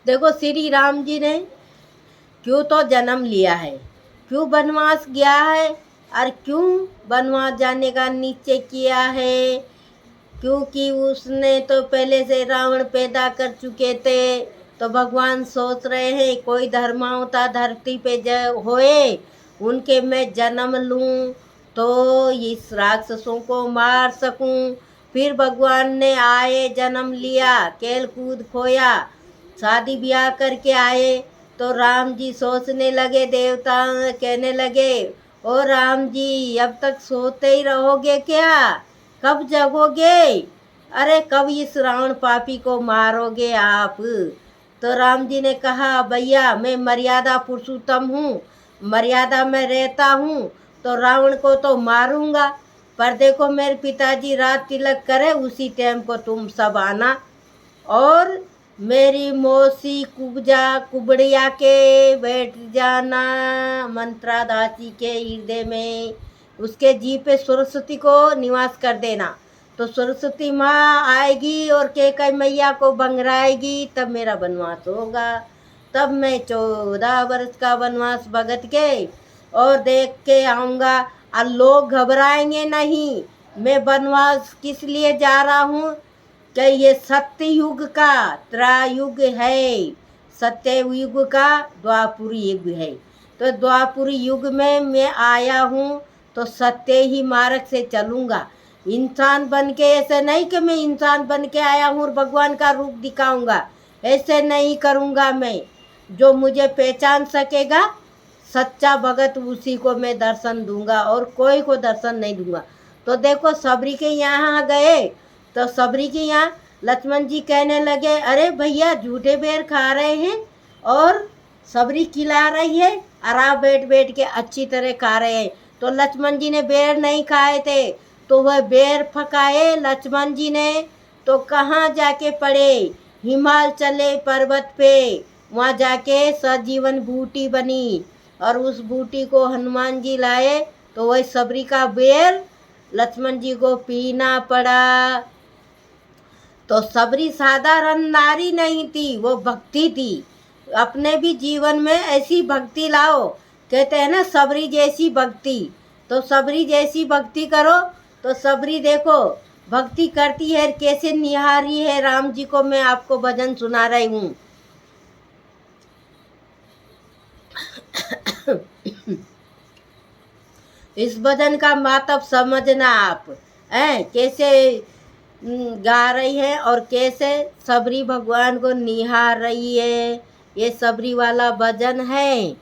देखो श्री राम जी ने क्यों तो जन्म लिया है, क्यों वनवास गया है, और क्यों वनवास जाने का निश्चय किया है, क्योंकि उसने तो पहले से रावण पैदा कर चुके थे। तो भगवान सोच रहे हैं कोई धर्मावता धरती पे होए, उनके मैं जन्म लूं तो इस राक्षसों को मार सकूं। फिर भगवान ने आए, जन्म लिया, खेल कूद खोया, शादी ब्याह करके आए। तो राम जी सोचने लगे, देवता कहने लगे, ओ राम जी अब तक सोते ही रहोगे क्या, कब जगोगे, अरे कब इस रावण पापी को मारोगे आप। तो राम जी ने कहा, भैया मैं मर्यादा पुरुषोत्तम हूँ, मर्यादा में रहता हूँ, तो रावण को तो मारूंगा, पर देखो मेरे पिताजी रात तिलक करे उसी टाइम को तुम सब आना, और मेरी मौसी कुबड़िया के बैठ जाना मंत्रा दासी के हृदय में, उसके जी पे सरस्वती को निवास कर देना। तो सरस्वती माँ आएगी और कैकई मैया को बंगराएगी, तब मेरा वनवास होगा। तब मैं 14 वर्ष का वनवास भगत के और देख के आऊँगा, और लोग घबराएंगे नहीं। मैं वनवास किस लिए जा रहा हूँ कि ये सत्य युग का त्रायुग है, सत्य युग का द्वापुर युग है। तो द्वापुर युग में मैं आया हूँ तो सत्य ही मार्ग से चलूँगा। इंसान बन के ऐसे नहीं कि मैं इंसान बन के आया हूँ और भगवान का रूप दिखाऊंगा, ऐसे नहीं करूँगा मैं। जो मुझे पहचान सकेगा सच्चा भगत उसी को मैं दर्शन दूंगा, और कोई को दर्शन नहीं दूंगा। तो देखो सबरी के यहाँ गए, तो सबरी के यहाँ लक्ष्मण जी कहने लगे, अरे भैया झूठे बेर खा रहे हैं और सबरी खिला रही है, आराम बैठ बैठ के अच्छी तरह खा रहे हैं। तो लक्ष्मण जी ने बेर नहीं खाए थे, तो वह बेर फकाए लक्ष्मण जी ने, तो कहाँ जाके पड़े, हिमाचले पर्वत पे, वहाँ जाके सजीवन बूटी बनी, और उस बूटी को हनुमान जी लाए, तो वही सबरी का बेर लक्ष्मण जी को पीना पड़ा। तो सबरी साधारण नारी नहीं थी, वो भक्ति थी। अपने भी जीवन में ऐसी भक्ति लाओ, कहते हैं ना सबरी जैसी भक्ति। तो सबरी जैसी भक्ति करो। तो सबरी देखो भक्ति करती है, कैसे निहारी है राम जी को। मैं आपको भजन सुना रही हूँ। इस भजन का मतलब समझना आप, कैसे गा रही है और कैसे सबरी भगवान को निहार रही है। ये सबरी वाला भजन है।